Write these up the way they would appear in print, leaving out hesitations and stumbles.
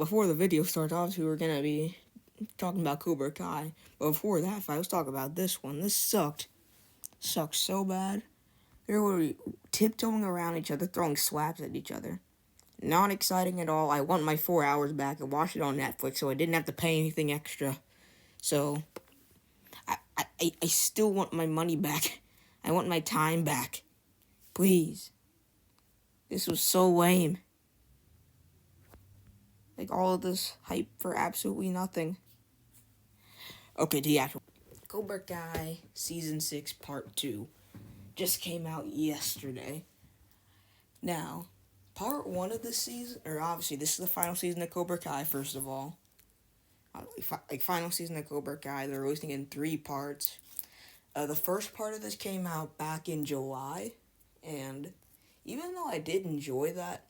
before the video starts, obviously we're gonna be talking about Cobra Kai. But before that fight, let's talk about this one. This sucked. Sucked so bad. They were tiptoeing around each other, throwing slaps at each other. Not exciting at all. I want my 4 hours back. I watched it on Netflix, so I didn't have to pay anything extra. So, I still want my money back. I want my time back. Please. This was so lame. Like, all of this hype for absolutely nothing. Okay, the actual Cobra Kai Season 6 Part 2 just came out yesterday. Now, Part 1 of this season, or obviously this is the final season of Cobra Kai, first of all. Final season of Cobra Kai, they're releasing in 3 parts. The first part of this came out back in July, and even though I did enjoy that,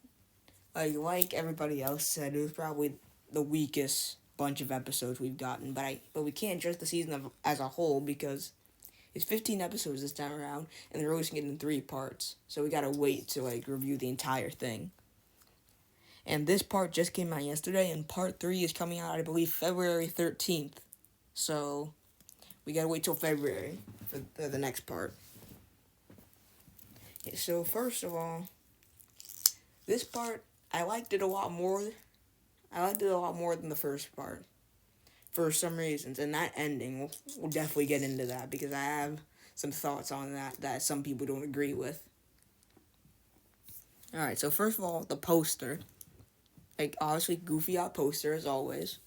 like everybody else said, it was probably the weakest bunch of episodes we've gotten, but we can't judge the season as a whole because it's 15 episodes this time around, and they're releasing it in 3 parts, so we gotta wait to review the entire thing. And this part just came out yesterday, and part 3 is coming out, I believe, February 13th. So, we gotta wait till February for the next part. Yeah, so, first of all, this part, I liked it a lot more. I liked it a lot more than the first part, for some reasons. And that ending, we'll definitely get into that, because I have some thoughts on that some people don't agree with. Alright, so first of all, the poster. Obviously, goofy out poster, as always.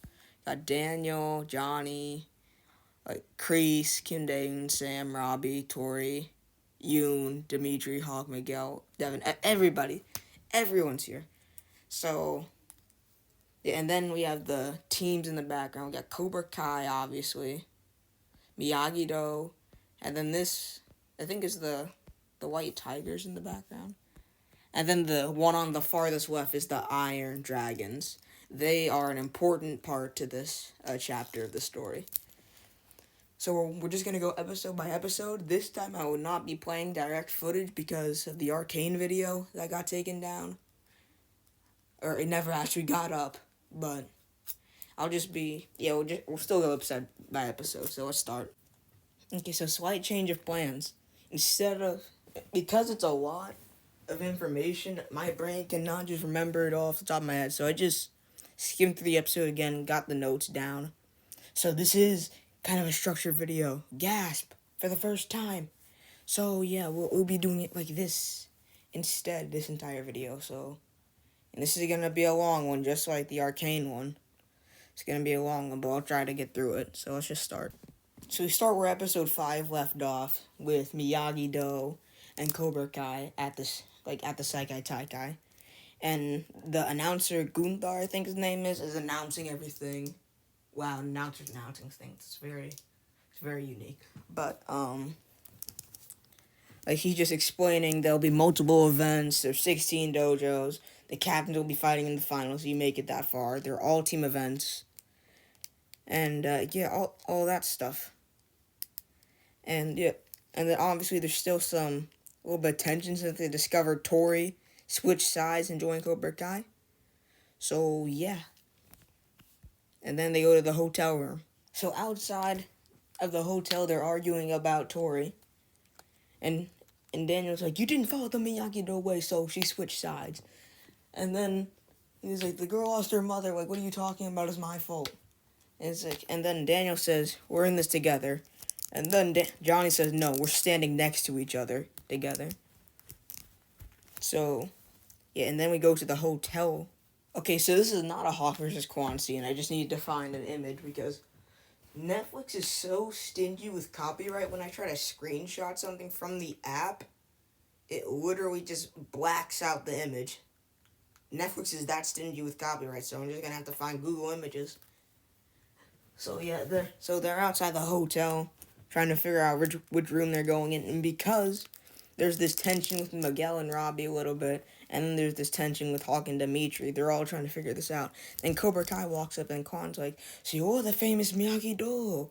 Got Daniel, Johnny, Kreese, Kim Dae, Sam, Robbie, Tory, Yoon, Dimitri, Hawk, Miguel, Devin, everybody. Everyone's here. So, yeah, and then we have the teams in the background. We got Cobra Kai, obviously. Miyagi Do. And then this, I think, is the White Tigers in the background. And then the one on the farthest left is the Iron Dragons. They are an important part to this chapter of the story. So we're just going to go episode by episode. This time I will not be playing direct footage because of the Arcane video that got taken down. Or it never actually got up. But I'll just be... Yeah, we'll still go episode by episode. So let's start. Okay, so slight change of plans. Because it's a lot of information, my brain cannot just remember it all off the top of my head. So I just skimmed through the episode again and got the notes down. So this is kind of a structured video. Gasp! For the first time. So yeah, we'll be doing it like this instead, this entire video. So, and this is gonna be a long one, just like the Arcane one. It's gonna be a long one, but I'll try to get through it. So let's just start. So we start where episode 5 left off, with Miyagi Do and Cobra Kai at the Sekai Taikai. And the announcer, Gunther, I think his name is announcing everything. Wow, announcers announcing things. It's very unique. But, he's just explaining there'll be multiple events. There's 16 dojos. The captains will be fighting in the finals. You make it that far. They're all team events. And, all that stuff. And, yeah. And then, obviously, there's still some little bit of tension since they discovered Tory switched sides and joined Cobra Kai. So, yeah. And then they go to the hotel room. So, outside of the hotel, they're arguing about Tory. And Daniel's like, you didn't follow the Miyagi Do way, so she switched sides. And then he's like, the girl lost her mother. Like, what are you talking about? It's my fault. And then Daniel says, we're in this together. And then Johnny says, no, we're standing next to each other together. So, yeah, and then we go to the hotel. Okay, so this is not a Hawk versus Kwon scene. I just need to find an image because Netflix is so stingy with copyright. When I try to screenshot something from the app, it literally just blacks out the image. Netflix is that stingy with copyright, so I'm just going to have to find Google Images. So, yeah, they're outside the hotel trying to figure out which room they're going in. And because there's this tension with Miguel and Robbie a little bit, and then there's this tension with Hawk and Dimitri. They're all trying to figure this out. Then Cobra Kai walks up and Kwon's like, so you're the famous Miyagi Do.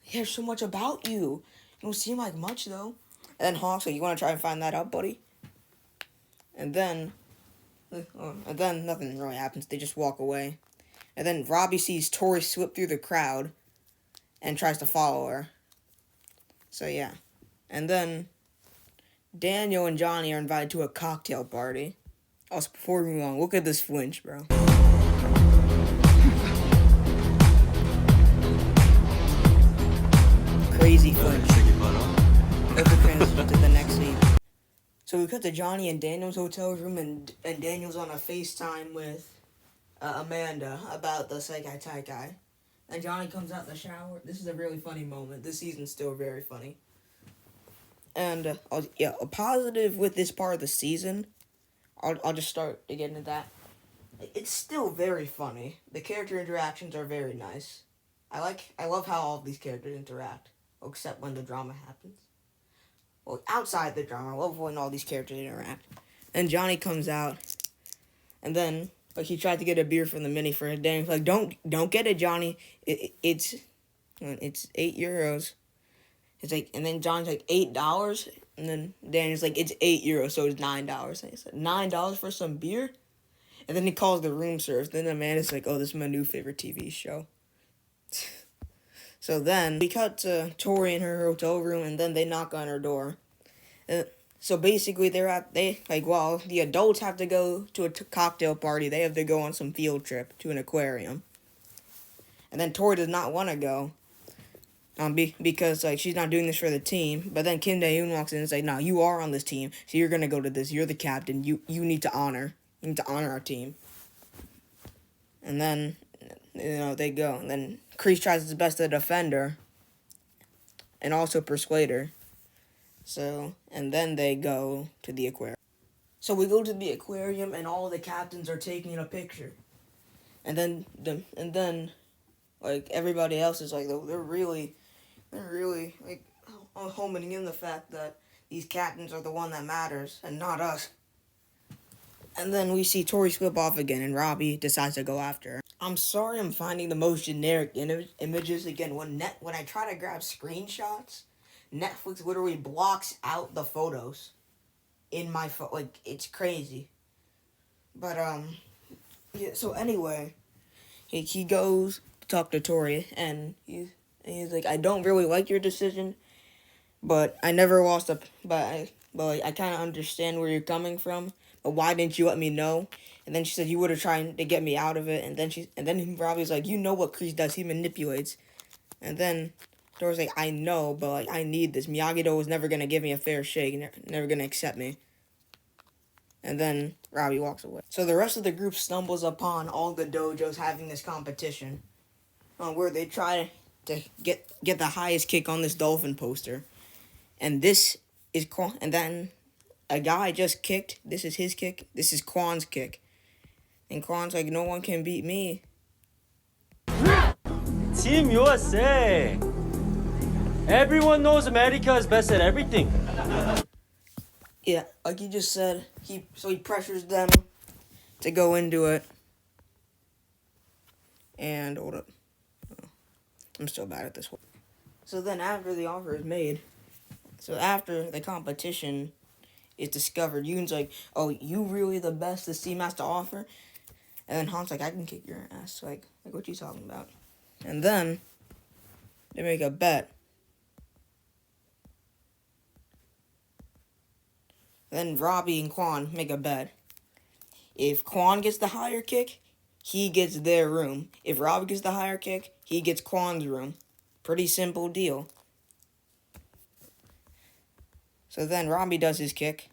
I hear so much about you. You don't seem like much, though. And then Hawk's like, you want to try and find that out, buddy? And then nothing really happens. They just walk away. And then Robbie sees Tory slip through the crowd and tries to follow her. So yeah. And then Daniel and Johnny are invited to a cocktail party. Also, before we move on, look at this flinch, bro. Crazy flinch. Over transition to the next scene. So we cut to Johnny in Daniel's hotel room, and Daniel's on a FaceTime with Amanda about the Sekai Taikai. And Johnny comes out the shower. This is a really funny moment. This season's still very funny. And a positive with this part of the season. I'll just start to get into that. It's still very funny. The character interactions are very nice. I love how all of these characters interact, except when the drama happens. Well, outside the drama, I love when all these characters interact. And Johnny comes out, and then he tried to get a beer from the mini for his day. He's like, don't get it, Johnny. It's €8. It's like, and then Johnny's like $8, and then Daniel's like, it's €8, so it's $9. And he said, $9 for some beer, and then he calls the room service. Then the man is like, oh, this is my new favorite TV show. So then we cut to Tory in her hotel room, and then they knock on her door. So basically, while the adults have to go to a cocktail party, they have to go on some field trip to an aquarium. And then Tory does not want to go, because she's not doing this for the team. But then Kim Dae-hoon walks in and says, "No, you are on this team, so you're gonna go to this. You're the captain. You need to honor our team." And then they go, and then Kreese tries his best to defend her and also persuade her. So, and then they go to the aquarium. So we go to the aquarium, and all the captains are taking a picture. And then everybody else is like, they're really homing in the fact that these captains are the one that matters and not us. And then we see Tory slip off again, and Robbie decides to go after her. I'm sorry I'm finding the most generic images again. When I try to grab screenshots, Netflix literally blocks out the photos in my phone. It's crazy. But, yeah, so anyway, he goes to talk to Tory, and he's like, I don't really like your decision, but I never lost but I kind of understand where you're coming from. But why didn't you let me know? And then she said, you would have tried to get me out of it. And then Robbie's like, you know what Kreese does. He manipulates. And then Tory's like, I know, but I need this. Miyagi Do was never going to give me a fair shake. Never going to accept me. And then Robbie walks away. So the rest of the group stumbles upon all the dojos having this competition, where they try to get the highest kick on this dolphin poster. And this is Kwon. And then a guy just kicked. This is his kick. This is Kwon's kick. And Kwon's like, no one can beat me. Team USA. Everyone knows America is best at everything. Yeah, like he just said, he pressures them to go into it. And hold up. I'm still bad at this one. So then after the offer is made, so after the competition is discovered, Yoon's like, oh, you really the best this team has to offer? And then Han's like, I can kick your ass. Like what you talking about? And then they make a bet. Then Robbie and Kwon make a bet. If Kwon gets the higher kick, he gets their room. If Robbie gets the higher kick, he gets Kwon's room. Pretty simple deal. So then Robbie does his kick.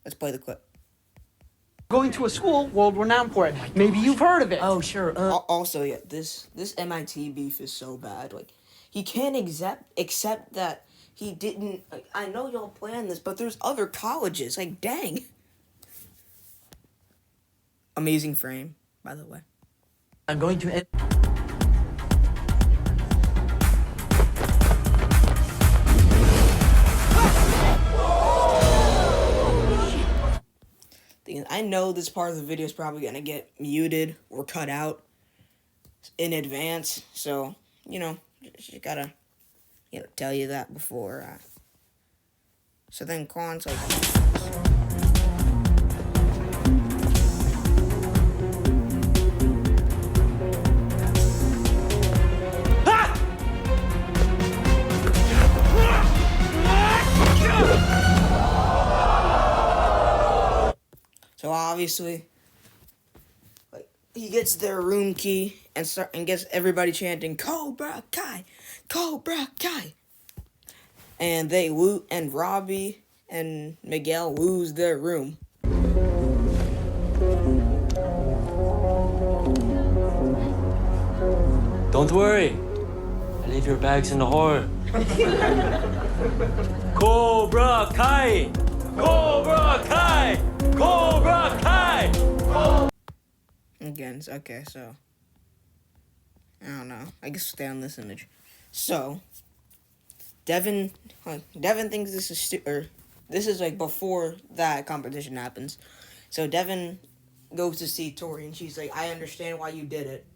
Let's play the clip. Going to a school world renowned for it. Maybe you've heard of it. Oh, sure. Also, yeah, this MIT beef is so bad. He can't accept that he didn't. I know y'all planned this, but there's other colleges. Dang. Amazing frame, by the way. I'm going to end. I know this part of the video is probably going to get muted or cut out in advance. So, just gotta, tell you that before. So then Kwon's like... obviously, like, he gets their room key and gets everybody chanting Cobra Kai, Cobra Kai. And Robbie and Miguel lose their room. Don't worry. I leave your bags in the hall. Cobra Kai! Cobra Kai! Cobra Kai! Again, okay, so I don't know. I guess stay on this image. So Devin thinks this is this is like before that competition happens. So Devin goes to see Tory, and she's like, "I understand why you did it."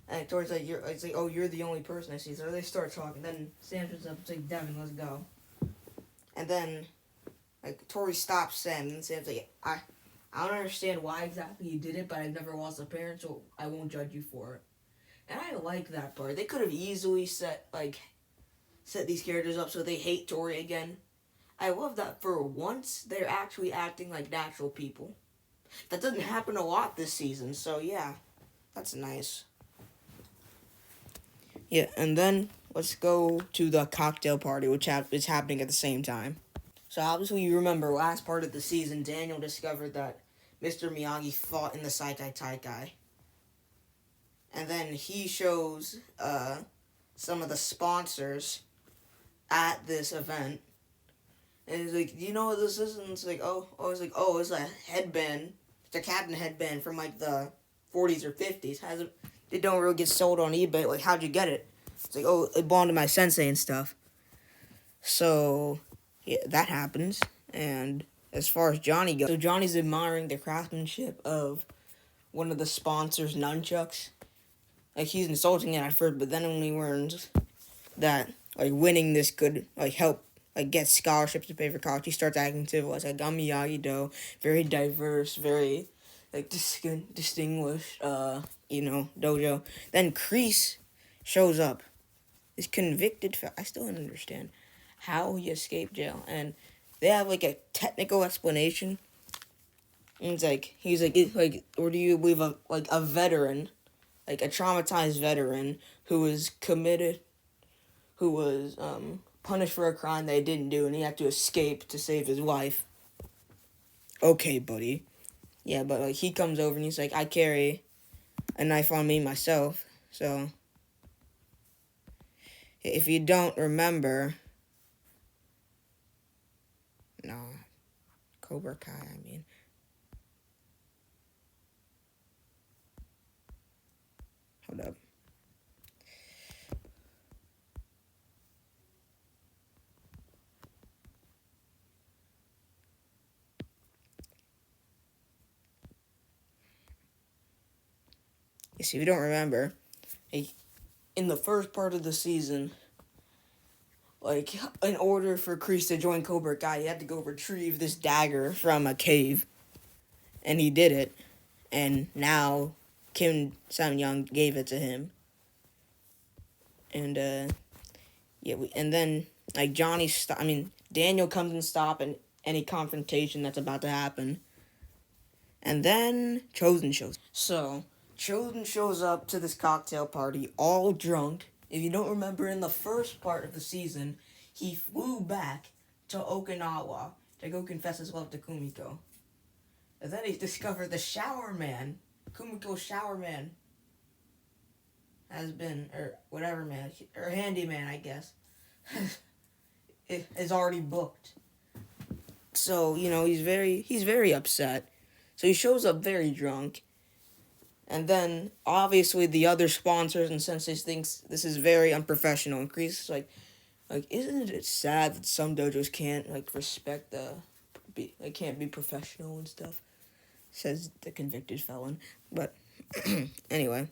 And Tory's like, It's like, "Oh, you're the only person I see." So they start talking. Then Sam shows up. It's like, "Devin, let's go." And then, like, Tory stops Sam, and Sam's like, I don't understand why exactly you did it, but I've never lost a parent, so I won't judge you for it." And I like that part. They could have easily set these characters up so they hate Tory again. I love that for once they're actually acting like natural people. That doesn't happen a lot this season, so yeah, that's nice. Yeah, and then let's go to the cocktail party, which is happening at the same time. So obviously you remember last part of the season, Daniel discovered that Mr. Miyagi fought in the Sekai Taikai. And then he shows some of the sponsors at this event. And he's like, "Do you know what this is?" And it's like, it's a headband. It's a captain headband from like the 40s or 50s. They don't really get sold on eBay. Like, how'd you get it? It's like, "Oh, it belonged to my sensei and stuff." So, yeah, that happens. And as far as Johnny goes, so Johnny's admiring the craftsmanship of one of the sponsors' nunchucks. Like, he's insulting it at first, but then when he learns that, like, winning this could, like, help, like, get scholarships to pay for college, he starts acting civilized. Like, I'm Miyagi Do, very diverse, very, like, distinguished, dojo. Then Kreese shows up. Is convicted. I still don't understand how he escaped jail. And they have, like, a technical explanation. And it's like, he's like, or do you believe a veteran, like a traumatized veteran who was punished for a crime they didn't do, and he had to escape to save his wife. Okay, buddy. Yeah, but like he comes over and he's like, "I carry a knife on me myself." So if you don't remember, no, Cobra Kai, I mean. Hold up. You see, if you don't remember, in the first part of the season, like, in order for Kreese to join Cobra Kai, he had to go retrieve this dagger from a cave. And he did it. And now Kim Sam-young gave it to him. And, and then, like, Daniel comes and stops any confrontation that's about to happen. And then Chosen shows. So, Chosen shows up to this cocktail party all drunk. If you don't remember, in the first part of the season, he flew back to Okinawa to go confess his love to Kumiko. And then he discovered the shower man, Kumiko's shower man, has been, or whatever man, or handyman, I guess, is already booked. So, he's very upset. So he shows up very drunk. And then, obviously, the other sponsors and senseis thinks this is very unprofessional. And Kreese is like, isn't it sad that some dojos can't, like, can't be professional and stuff? Says the convicted felon. But, anyway.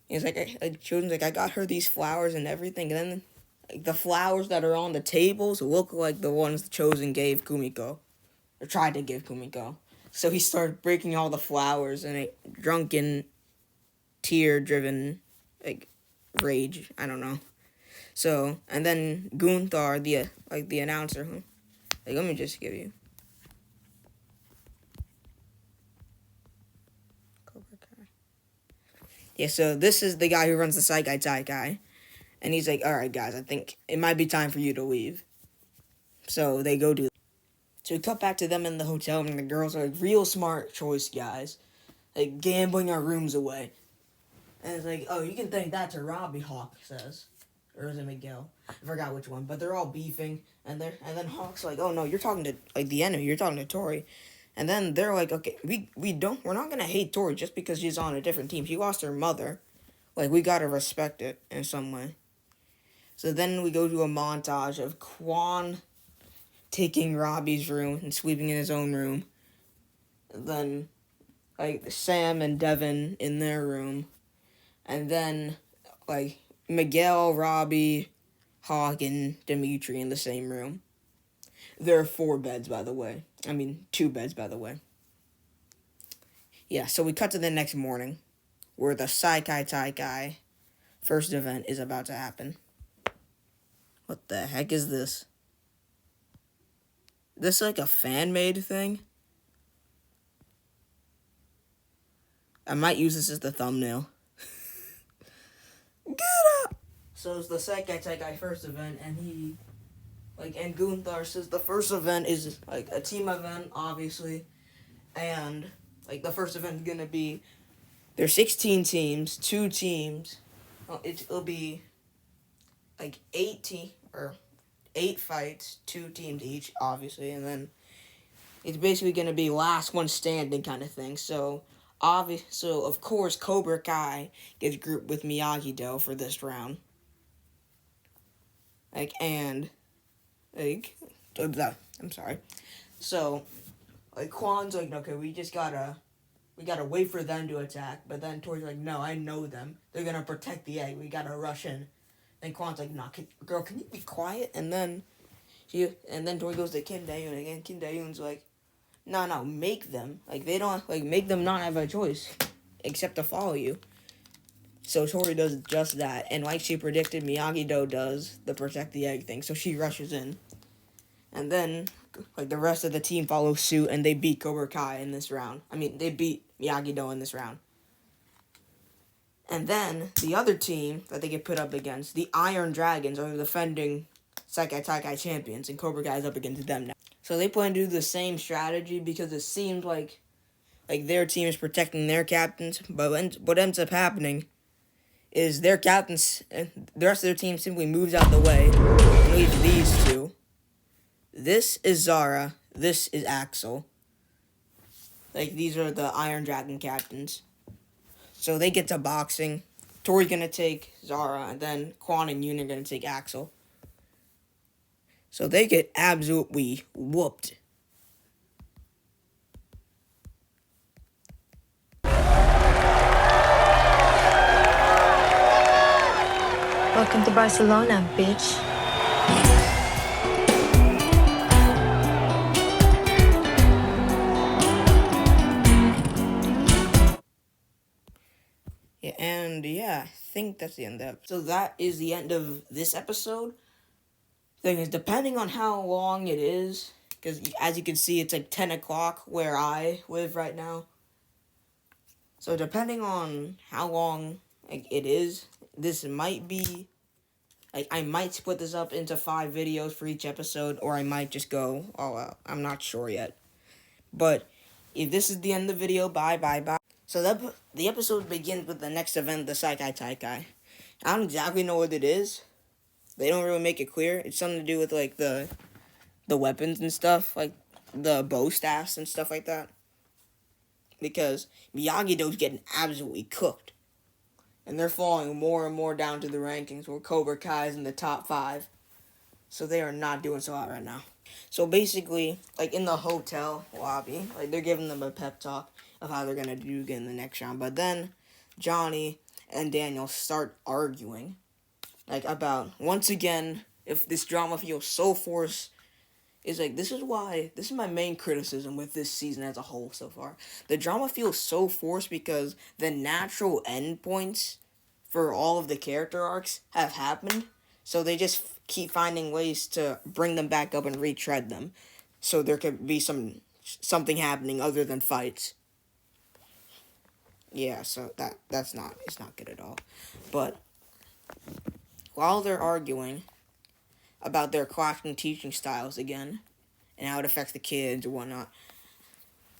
He's like, Chosen's like, "I got her these flowers and everything." And then, like, the flowers that are on the tables look like the ones Chosen gave Kumiko. Or tried to give Kumiko. So he started breaking all the flowers in a drunken, tear-driven, like, rage. I don't know. So, and then Gunther, the announcer, like, let me just give you. Yeah, so this is the guy who runs the Sekai Taikai. And he's like, all right, guys, I think it might be time for you to leave. So they go do. So we cut back to them in the hotel, and the girls are like, real smart choice, guys. Like, gambling our rooms away. And it's like, oh, you can thank that to Robbie, Hawk says. Or is it Miguel? I forgot which one. But they're all beefing. And then Hawk's like, oh, no, you're talking to, like, the enemy. You're talking to Tory. And then they're like, okay, we're not going to hate Tory just because she's on a different team. She lost her mother. Like, we got to respect it in some way. So then we go to a montage of Kwon taking Robbie's room and sleeping in his own room. And then, like, Sam and Devin in their room. And then, like, Miguel, Robbie, Hawk, and Dimitri in the same room. There are 4 beds, by the way. I mean, 2 beds, by the way. Yeah, so we cut to the next morning, where the Sekai Taikai first event is about to happen. What the heck is this? This like a fan-made thing? I might use this as the thumbnail. Get up! So it's the Sekai Taikai first event, and and Gunther says the first event is, like, a team event, obviously, and, like, the first event is gonna be, there's 16 teams, 2 teams, it'll be, like, 8 fights, 2 teams each, obviously, and then it's basically gonna be last one standing kind of thing. So of course Cobra Kai gets grouped with Miyagi Do for this round. I'm sorry. So, like, Kwon's like, okay, we gotta wait for them to attack. But then Tory's like, no, I know them. They're gonna protect the egg. We gotta rush in. And Kwon's like, nah, girl, can you be quiet? And then Tory goes to Kim Dae-yoon again. Kim Dae-yoon's like, no, make them. Like, they don't, like, make them not have a choice except to follow you. So Tory does just that. And like she predicted, Miyagi Do does the protect the egg thing. So she rushes in. And then, like, the rest of the team follows suit, and they beat Cobra Kai in this round. I mean, they beat Miyagi Do in this round. And then, the other team that they get put up against, the Iron Dragons, are the defending Sekai Taikai champions, and Cobra Kai is up against them now. So they plan to do the same strategy because it seems like their team is protecting their captains, but what ends up happening is their captains, the rest of their team simply moves out the way and leaves these 2. This is Zara, this is Axel. Like, these are the Iron Dragon captains. So they get to boxing. Tory's gonna take Zara, and then Kwon and Yoon are gonna take Axel. So they get absolutely whooped. Welcome to Barcelona, bitch. I think that's the end of that. So that is the end of this episode. Thing is, depending on how long it is, because as you can see, it's like 10 o'clock where I live right now. So depending on how long it is, this might be, I might split this up into 5 videos for each episode, or I might just go all out. I'm not sure yet. But if this is the end of the video, bye. So the episode begins with the next event, the Sekai Taikai. I don't exactly know what it is. They don't really make it clear. It's something to do with, like, the weapons and stuff, like the bow staffs and stuff like that. Because Miyagi Do's getting absolutely cooked. And they're falling more and more down to the rankings, where Cobra Kai is in the top 5. So they are not doing so hot right now. So basically, like, in the hotel lobby, like, they're giving them a pep talk of how they're gonna do in the next round. But then Johnny and Daniel start arguing, like, about, once again, if this drama feels so forced, is like, this is my main criticism with this season as a whole so far. The drama feels so forced because the natural endpoints for all of the character arcs have happened, so they just keep finding ways to bring them back up and retread them, so there could be something happening other than fights. Yeah, so it's not good at all. But while they're arguing about their clashing teaching styles again and how it affects the kids or whatnot,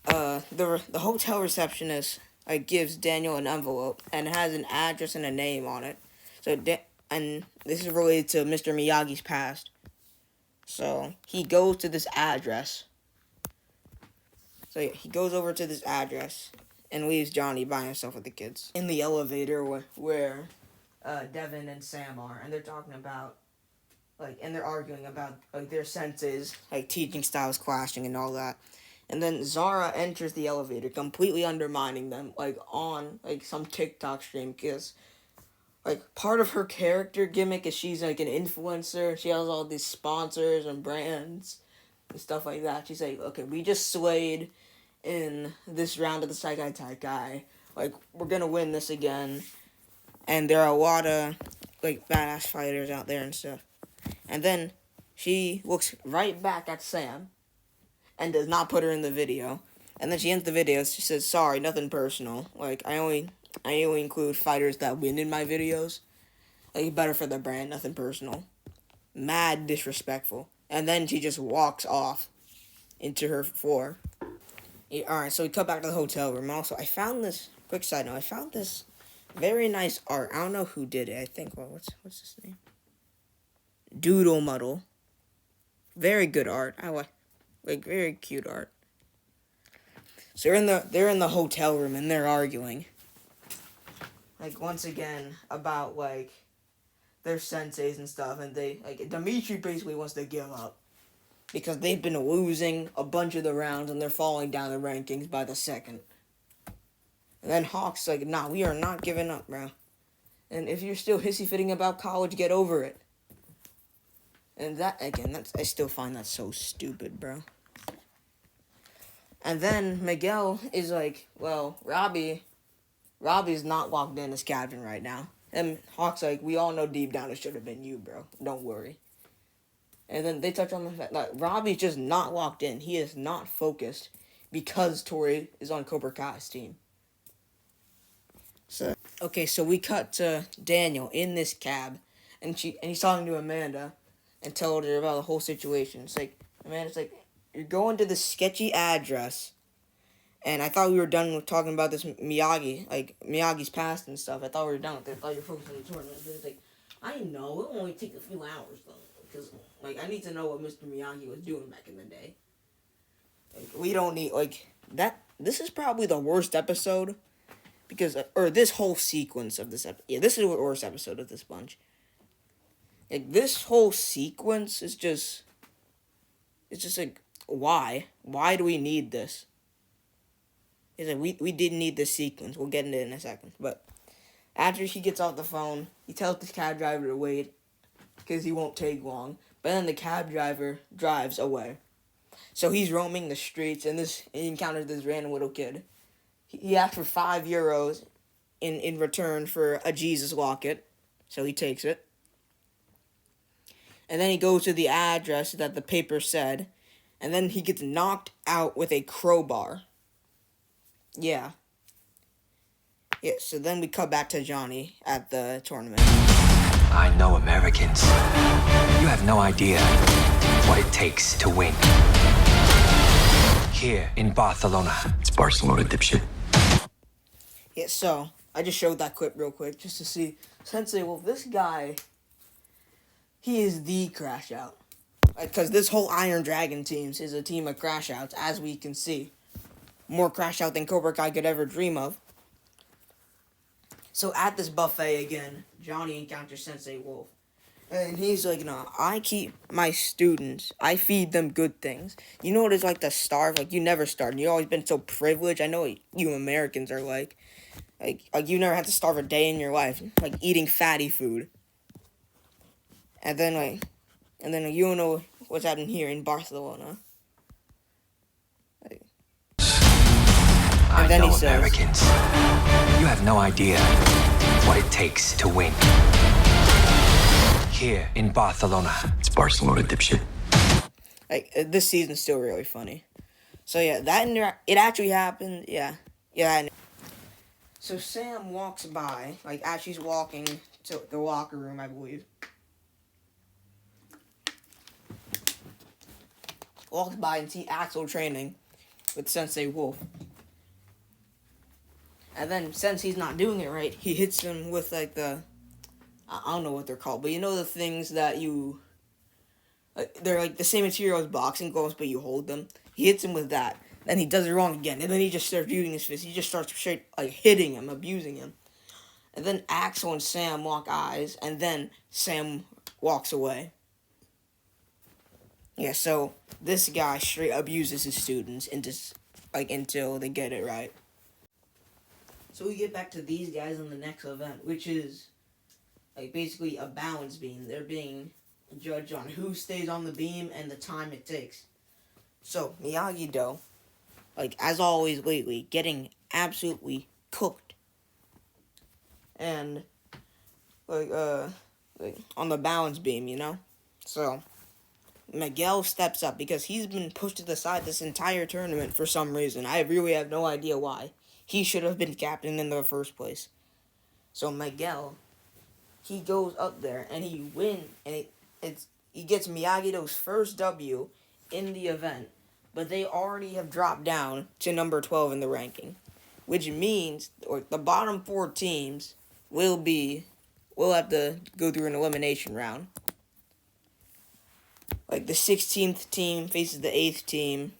the hotel receptionist gives Daniel an envelope and it has an address and a name on it. And this is related to Mr. Miyagi's past. So he goes to this address. So yeah, he goes over to this address and leaves Johnny by himself with the kids in the elevator where Devin and Sam are, and they're talking about and they're arguing about their senses, teaching styles clashing and all that. And then Zara enters the elevator, completely undermining them, on some TikTok stream, because part of her character gimmick is she's an influencer. She has all these sponsors and brands and stuff like that. She's like, okay, we just slayed in this round of the Sekai Taikai. We're gonna win this again. And there are a lot of badass fighters out there and stuff. And then she looks right back at Sam and does not put her in the video. And then she ends the video. She says, "Sorry, nothing personal. I only include fighters that win in my videos. Better for the brand, nothing personal." Mad disrespectful. And then she just walks off into her floor. Yeah, alright, so we cut back to the hotel room. Also, I found this, quick side note, I found this very nice art. I don't know who did it. I think, what's his name? Doodle Muddle. Very good art. I like very cute art. So they're in the hotel room and they're arguing. Once again about their senseis and stuff, and Dimitri basically wants to give up because they've been losing a bunch of the rounds and they're falling down the rankings by the second. And then Hawk's like, "Nah, we are not giving up, bro. And if you're still hissy-fitting about college, get over it." And that, again, I still find that so stupid, bro. And then Miguel is like, "Well, Robbie's not locked in as captain right now." And Hawk's like, "We all know deep down it should have been you, bro. Don't worry." And then they touch on the fact that Robbie's just not locked in. He is not focused because Tory is on Cobra Kai's team. So we cut to Daniel in this cab, and he's talking to Amanda and told her about the whole situation. It's Amanda's like, "You're going to this sketchy address, and I thought we were done with talking about this Miyagi's past and stuff. I thought we were done with it. I thought you were focused on the tournament." But it's I know, it'll only take a few hours, though, because, I need to know what Mr. Miyagi was doing back in the day. We don't need, that, this is probably the worst episode, because, or this whole sequence of this episode. Yeah, this is the worst episode of this bunch. This whole sequence is just, why? Why do we need this? It's we didn't need this sequence. We'll get into it in a second. But after he gets off the phone, he tells the cab driver to wait because he won't take long. But then the cab driver drives away. So he's roaming the streets, and he encounters this random little kid. He asked for €5 in return for a Jesus locket, so he takes it. And then he goes to the address that the paper said, and then he gets knocked out with a crowbar. Yeah. Yeah, so then we cut back to Johnny at the tournament. I know Americans. You have no idea what it takes to win. Here in Barcelona. It's Barcelona, dipshit. Yeah, so I just showed that clip real quick just to see. Sensei, well, this guy, he is the crash out. Because this whole Iron Dragon teams is a team of crash outs, as we can see. More crash out than Cobra Kai could ever dream of. So at this buffet again, Johnny encounters Sensei Wolf. And he's like, "No, I keep my students, I feed them good things. You know what it's like to starve? You never starve. You've always been so privileged. I know what you Americans are like. You never had to starve a day in your life. Eating fatty food. And then, you don't know what's happening here in Barcelona." And then he says, Americans, you have no idea what it takes to win. Here in Barcelona. It's Barcelona, dipshit. This season's still really funny. So yeah, it actually happened. Yeah. So Sam walks by, like, as she's walking to the locker room, I believe. Walks by and see Axel training with Sensei Wolf. And then, since he's not doing it right, he hits him with, like, I don't know what they're called, but you know the things that you... Like, they're, like, the same material as boxing gloves, but you hold them? He hits him with that. Then he does it wrong again, and then he just starts using his fist. He just starts straight, like, hitting him, abusing him. And then Axel and Sam lock eyes, and then Sam walks away. Yeah, so this guy straight abuses his students until they get it right. So we get back to these guys in the next event, which is, like, basically a balance beam. They're being judged on who stays on the beam and the time it takes. So, Miyagi Do, like, as always lately, getting absolutely cooked. And, like, on the balance beam, you know? So, Miguel steps up because he's been pushed to the side this entire tournament for some reason. I really have no idea why. He should have been captain in the first place. So Miguel, he goes up there and he wins, and he gets Miyagi Do's first W in the event, but they already have dropped down to number 12 in the ranking, which means the bottom 4 teams will have to go through an elimination round. Like, the 16th team faces the 8th team,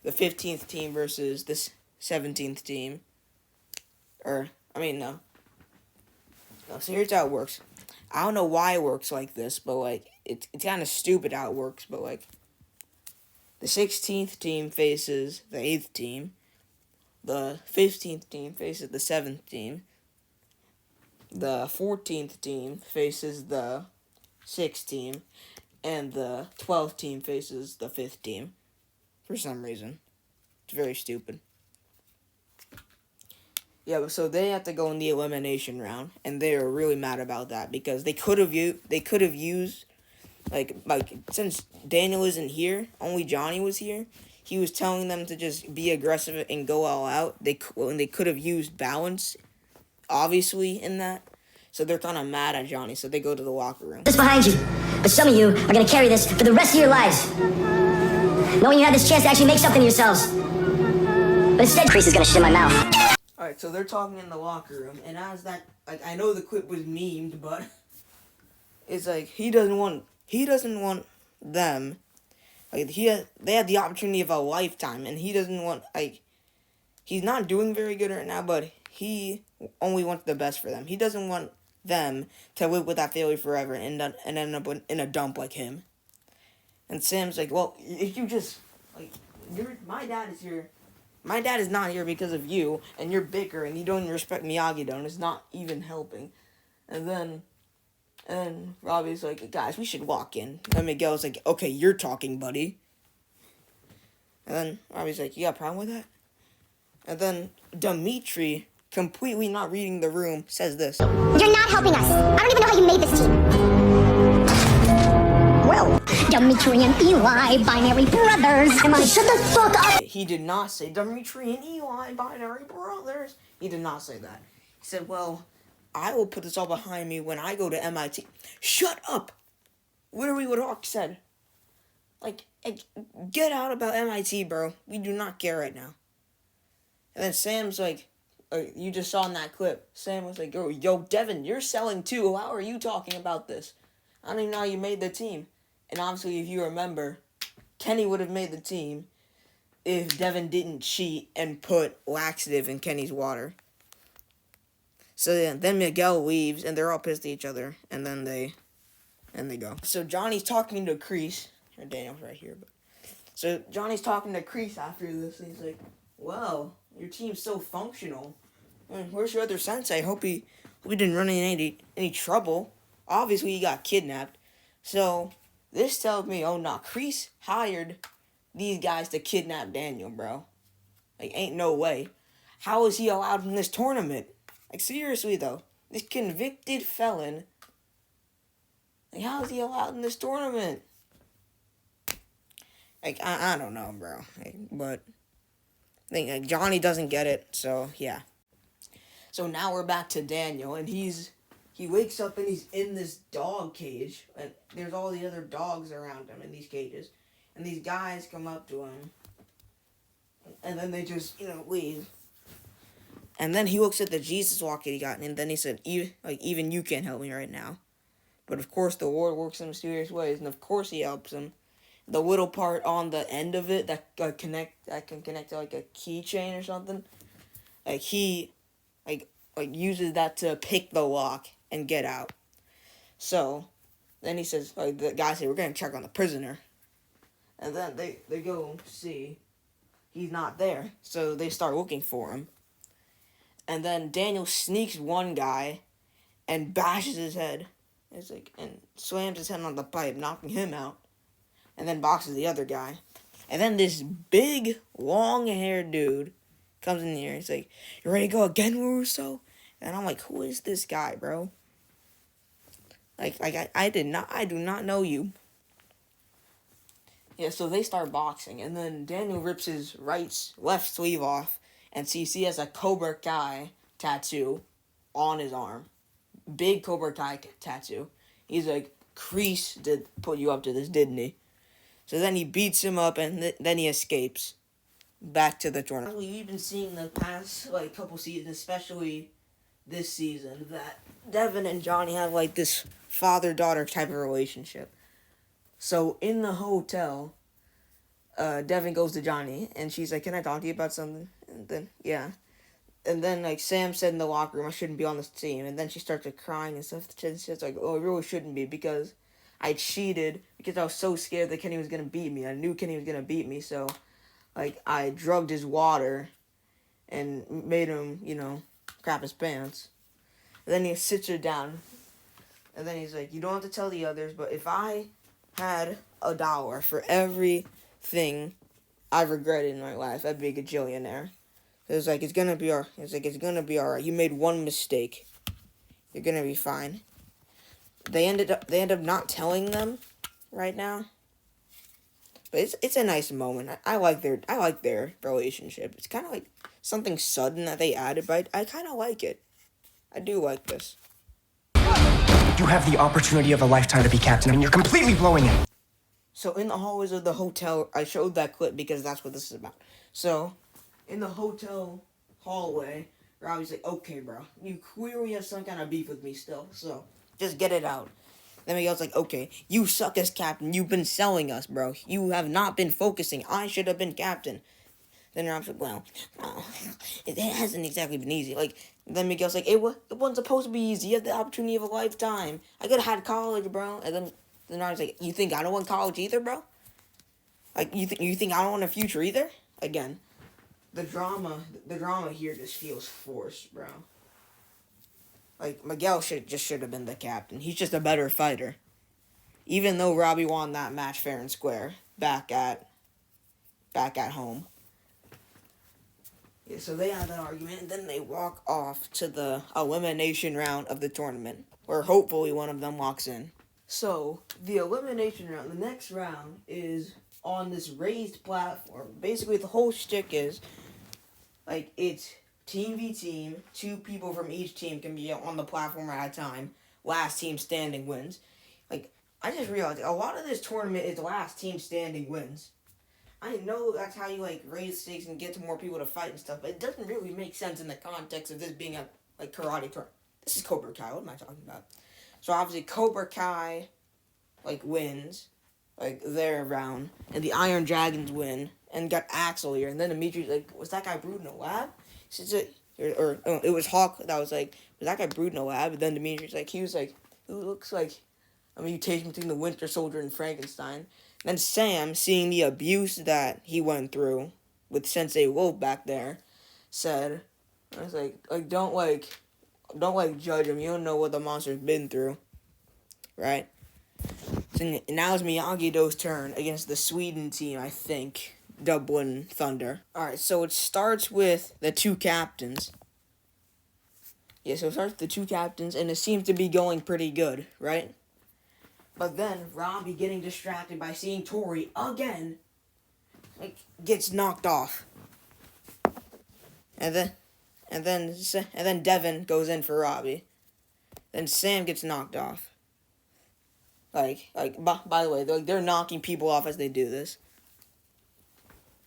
the 15th team versus the 17th team. No, so here's how it works. I don't know why it works like this, but, like, it's kind of stupid how it works, but, like, the 16th team faces the 8th team, the 15th team faces the 7th team, the 14th team faces the 6th team, and the 12th team faces the 5th team, for some reason. It's very stupid. Yeah, so they have to go in the elimination round, and they are really mad about that because they could have used like since Daniel isn't here, only Johnny was here. He was telling them to just be aggressive and go all out. They could have used balance, obviously, in that. So they're kind of mad at Johnny. So they go to the locker room. This behind you, but some of you are gonna carry this for the rest of your lives, knowing you had this chance to actually make something of yourselves. But instead, Kreese is gonna shit in my mouth. Alright, so they're talking in the locker room, and as that, like, I know the clip was memed, but it's like, he doesn't want them, like, they had the opportunity of a lifetime, and he doesn't want, like, he's not doing very good right now, but he only wants the best for them. He doesn't want them to live with that failure forever and end up in a dump like him. And Sam's like, well, if you just, like, my dad is here. My dad is not here because of you, and you're bicker, and you don't even respect Miyagi Do, and it's not even helping. And Robbie's like, guys, we should walk in. And Miguel's like, okay, you're talking, buddy. And then Robbie's like, you got a problem with that? And then Dimitri, completely not reading the room, says this. You're not helping us. I don't even know how you made this team. Well, Dimitri and Eli, binary brothers. Am I? Shut the fuck up. He did not say Dimitri and Eli, binary brothers. He did not say that. He said, well, I will put this all behind me when I go to MIT. Shut up! Literally what Hawk said. Like, get out about MIT, bro. We do not care right now. And then Sam's like, you just saw in that clip, Sam was like, yo, Devin, you're selling too. How are you talking about this? I don't even know how you made the team. And obviously, if you remember, Kenny would have made the team if Devin didn't cheat and put laxative in Kenny's water. So yeah, then Miguel leaves, and they're all pissed at each other, and then they go. So Johnny's talking to Kreese. Or Daniel's right here, but so Johnny's talking to Kreese after this, and he's like, "Well, your team's so functional. Where's your other sensei? Hope he didn't run into any trouble. Obviously, he got kidnapped. So this tells me, oh no, Kreese hired these guys to kidnap Daniel, bro. Like, ain't no way. How is he allowed in this tournament? Like, seriously, though. This convicted felon. Like, how is he allowed in this tournament? Like, I don't know, bro. Like, but I think, like, Johnny doesn't get it, so, yeah. So now we're back to Daniel, and he wakes up and he's in this dog cage, and there's all the other dogs around him in these cages, and these guys come up to him, and then they just leave. And then he looks at the Jesus walk that he got, and then he said, even you can't help me right now. But of course the Lord works in mysterious ways, and of course he helps him. The little part on the end of it that can connect to like a keychain or something, like he uses that to pick the lock and get out. So then he says, the guy said, we're gonna check on the prisoner. And then they go see he's not there. So they start looking for him. And then Daniel sneaks one guy and bashes his head. And slams his head on the pipe, knocking him out. And then boxes the other guy. And then this big, long-haired dude comes in here. He's like, you ready to go again, Russo? And I'm like, who is this guy, bro? I do not know you. Yeah, so they start boxing, and then Daniel rips his left sleeve off, and so you see he has a Cobra Kai tattoo on his arm. Big Cobra Kai tattoo. He's like, Kreese did put you up to this, didn't he? So then he beats him up, and then he escapes back to the tournament. We've been seeing the past couple seasons, especially this season, that Devin and Johnny have this father-daughter type of relationship. So in the hotel, Devin goes to Johnny, and she's like, can I talk to you about something? And then, yeah. And then, Sam said in the locker room, I shouldn't be on this team. And then she starts, crying and stuff. She's like, oh, I really shouldn't be, because I cheated, because I was so scared that Kenny was going to beat me. I knew Kenny was going to beat me, so, I drugged his water and made him, crap his pants. And then he sits her down, and then he's like, you don't have to tell the others, but if I had $1 for everything I've regretted in my life, I'd be a gajillionaire. It's gonna be alright. You made one mistake. You're gonna be fine. They end up not telling them right now. But it's a nice moment. I like their relationship. It's kind of like something sudden that they added, but I kind of like it. I do like this. You have the opportunity of a lifetime to be captain, and you're completely blowing it. So in the hallways of the hotel, I showed that clip because that's what this is about. So in the hotel hallway, Robbie's like, okay, bro, you clearly have some kind of beef with me still, so just get it out. Then Miguel's like, okay, you suck as captain. You've been selling us, bro. You have not been focusing. I should have been captain. Then Rob's like, well, it hasn't exactly been easy. Then Miguel's like, it wasn't supposed to be easy. You had the opportunity of a lifetime. I could have had college, bro. And then Rob's like, you think I don't want college either, bro? You think I don't want a future either? Again, the drama here just feels forced, bro. Miguel should have been the captain. He's just a better fighter. Even though Robbie won that match fair and square back at home. Yeah, so they have that argument, and then they walk off to the elimination round of the tournament, where hopefully one of them walks in. So, the elimination round, the next round, is on this raised platform. Basically, the whole shtick is, it's team v team. 2 people from each team can be on the platform at a time. Last team standing wins. I just realized, a lot of this tournament is last team standing wins. I know that's how you, raise stakes and get to more people to fight and stuff, but it doesn't really make sense in the context of this being a, karate tournament. This is Cobra Kai, what am I talking about? So, obviously, Cobra Kai, wins, their round, and the Iron Dragons win, and got Axel here, and then Dimitri's was that guy brewed in a lab? It was Hawk that was was that guy brewed in a lab? And then Dimitri's he was it looks like a mutation between the Winter Soldier and Frankenstein. Then Sam, seeing the abuse that he went through with Sensei Wolf back there, said, I was don't judge him. You don't know what the monster's been through. Right? So now it's Miyagi Do's turn against the Sweden team, I think. Dublin Thunder. Alright, so it starts with the 2 captains. Yeah, so it starts with the 2 captains, and it seems to be going pretty good, right? But then, Robbie getting distracted by seeing Tory again, gets knocked off. And and then Devin goes in for Robbie. Then Sam gets knocked off. By the way, they're knocking people off as they do this.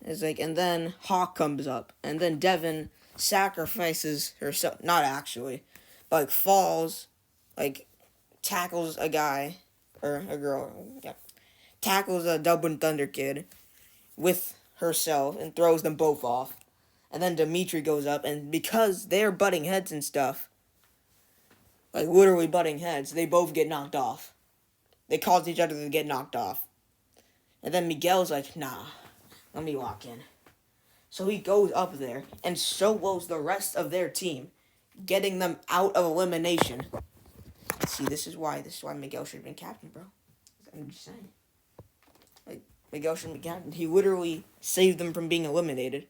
It's like, and then Hawk comes up, and then Devin sacrifices herself, not actually, but like falls, like tackles a guy, or a girl, yeah, tackles a Dublin Thunder kid with herself and throws them both off. And then Dimitri goes up, and because they're butting heads and stuff, like literally butting heads, they both get knocked off. They cause each other to get knocked off. And then Miguel's like, nah, let me walk in. So he goes up there, and so goes the rest of their team, getting them out of elimination. See, this is why Miguel should have been captain, bro. I'm just saying. Like, Miguel shouldn't be captain. He literally saved them from being eliminated.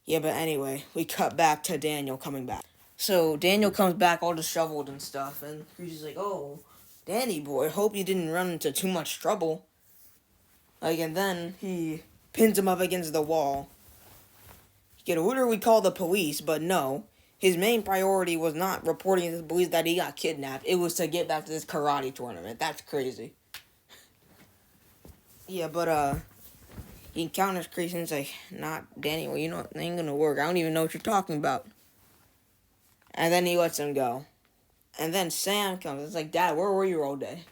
Yeah, but anyway, we cut back to Daniel coming back. So, Daniel comes back all disheveled and stuff, and Kreese is like, oh, Danny boy, hope you didn't run into too much trouble. Like, and then he pins him up against the wall. He could literally call the police, but no. His main priority was not reporting to the police that he got kidnapped. It was to get back to this karate tournament. That's crazy. Yeah, but, he encounters Kreese and he's like, not Danny, well, you know, it ain't gonna work. I don't even know what you're talking about. And then he lets him go. And then Sam comes. It's like, Dad, where were you all day?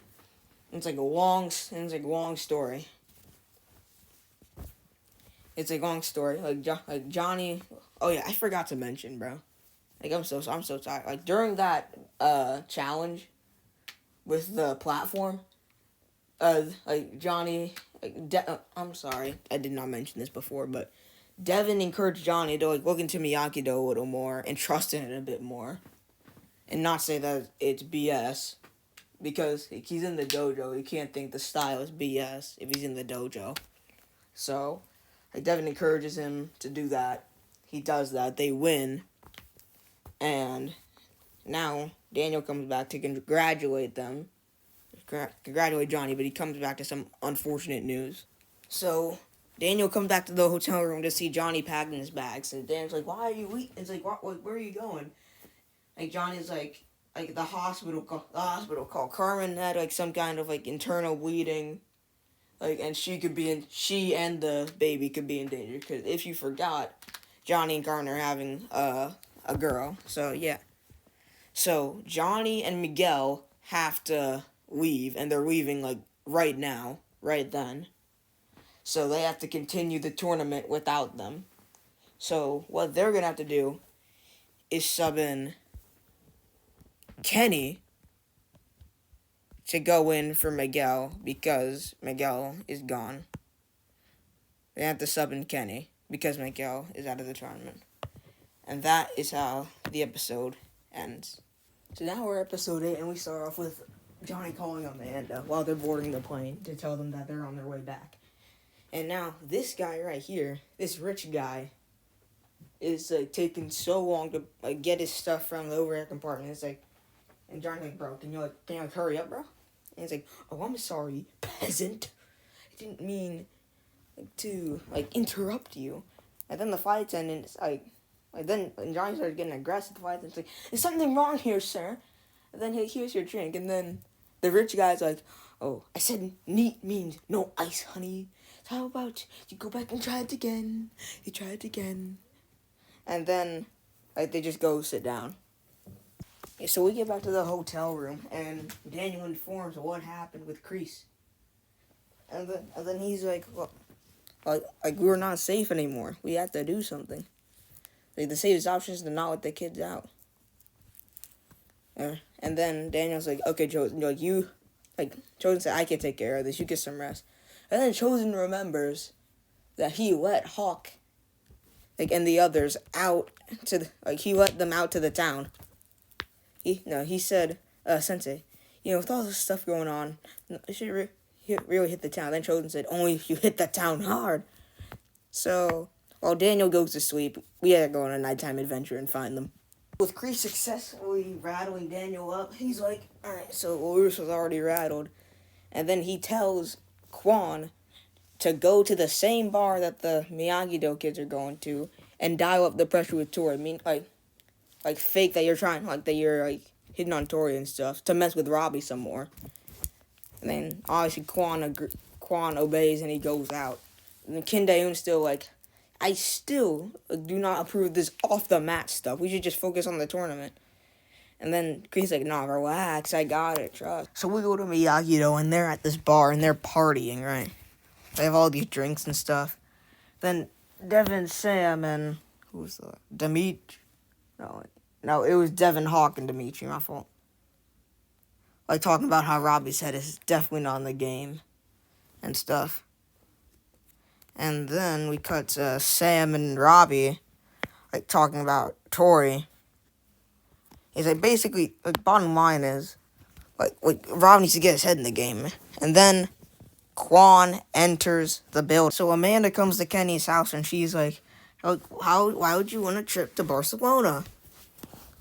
And it's like a long story. It's a long story. Like Johnny. Oh yeah, I forgot to mention, bro. Like I'm so tired. Like during that challenge with the platform, like Johnny. I'm sorry, I did not mention this before, but Devin encouraged Johnny to like look into Miyagi Do a little more and trust in it a bit more, and not say that it's BS, because he's in the dojo. He can't think the style is BS if he's in the dojo. So, like Devin encourages him to do that. He does that. They win, and now Daniel comes back to congratulate them. Congratulate Johnny, but he comes back to some unfortunate news. So, Daniel comes back to the hotel room to see Johnny packing his bags, and Daniel's like, why are you eating? It's like, where are you going? Like, Johnny's like the hospital called. Carmen had, like, some kind of, like, internal bleeding, like, and she and the baby could be in danger, because if you forgot, Johnny and Carmen are having, a girl, so, yeah. So, Johnny and Miguel have to leave, and they're leaving, like, right now, right then. So they have to continue the tournament without them. So what they're going to have to do is sub in Kenny to go in for Miguel, because Miguel is gone. They have to sub in Kenny because Miguel is out of the tournament. And that is how the episode ends. So now we're episode 8, and we start off with Johnny calling Amanda while they're boarding the plane to tell them that they're on their way back. And now this guy right here, this rich guy, is like taking so long to like get his stuff from the overhead compartment. It's like, and Johnny's like, bro, can you hurry up, bro? And he's like, oh, I'm sorry, peasant. I didn't mean to interrupt you. And then the flight attendant's then Johnny started getting aggressive. The flight attendant's like, is something wrong here, sir? And then here's your drink. And then the rich guy's like, oh, I said neat means no ice, honey. So how about you go back and try it again? You try it again. And then, they just go sit down. Yeah, so we get back to the hotel room, and Daniel informs what happened with Kreese. And then he's like, well, we're not safe anymore. We have to do something. Like, the safest option is to not let the kids out. And then Daniel's like, okay, Chosen, Chosen said, I can take care of this. You get some rest. And then Chosen remembers that he let Hawk, and the others out to, he let them out to the town. He said, Sensei, with all this stuff going on, you should really hit the town. Then Chosen said, only if you hit the town hard. So, while Daniel goes to sleep, we gotta go on a nighttime adventure and find them. With Kreese successfully rattling Daniel up, he's like, alright, so Ulrich was already rattled. And then he tells Kwon to go to the same bar that the Miyagi Do kids are going to and dial up the pressure with Tory. I mean, like fake that you're trying, like that you're like hitting on Tory and stuff to mess with Robbie some more. And then obviously Kwon obeys and he goes out. And then Kim Dae-eun's still like, I still do not approve of this off the mat stuff. We should just focus on the tournament. And then Kreese's like, nah, relax, I got it, trust. So we go to Miyagi Do and they're at this bar and they're partying, right? They have all these drinks and stuff. Then Devin, Sam, and who was the Dimitri? No, it was Devin, Hawk, and Dimitri. My fault. Like talking about how Robbie's head is definitely not in the game, and stuff. And then we cut to Sam and Robbie, like talking about Tory. He's like basically, like bottom line is, like Rob needs to get his head in the game, and then Kwon enters the building. So Amanda comes to Kenny's house and she's like, why would you want a trip to Barcelona?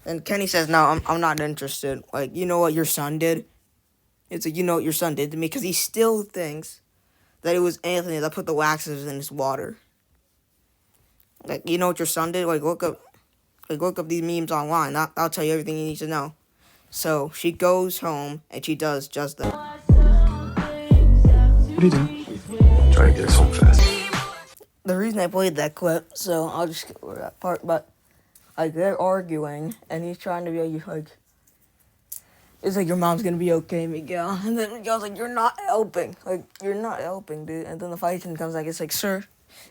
And Kenny says, no, I'm not interested. Like, you know what your son did? It's like, you know what your son did to me? Because he still thinks that it was Anthony that put the waxes in his water. Like, you know what your son did? Like, look up these memes online. I'll tell you everything you need to know. So she goes home and she does just that. What are you doing? Trying to get us home fast. The reason I played that clip, so I'll just skip over that part, but like they're arguing and he's trying to be like, it's like your mom's gonna be okay, Miguel. And then Miguel's like, you're not helping. Like, you're not helping, dude. And then the fight scene comes like, it's like, sir,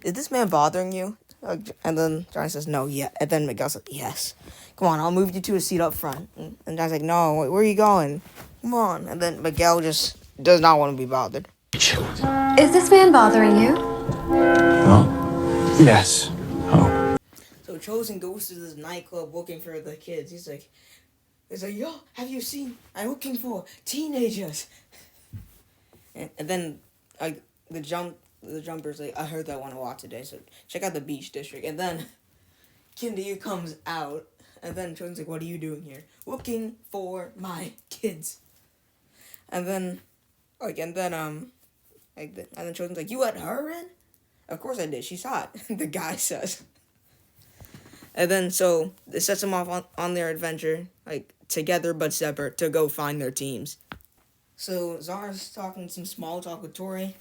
is this man bothering you? Like, and then Johnny says, no, yeah. And then Miguel's like, yes. Come on, I'll move you to a seat up front. And Johnny's like, no, where are you going? Come on. And then Miguel just does not want to be bothered. Is this man bothering you? Oh. Yes. Oh. So Chosen goes to this nightclub looking for the kids. He's like, yo, have you seen? I'm looking for teenagers. And then like the jumper's like, I heard that one a lot today, so check out the beach district. And then Kim Dae comes out, and then Chosen's like, what are you doing here? Looking for my kids. And then Chosen's like, you let her in? Of course I did. She's hot. The guy says. And then so it sets them off on their adventure, like together but separate, to go find their teams. So Zara's talking some small talk with Tory,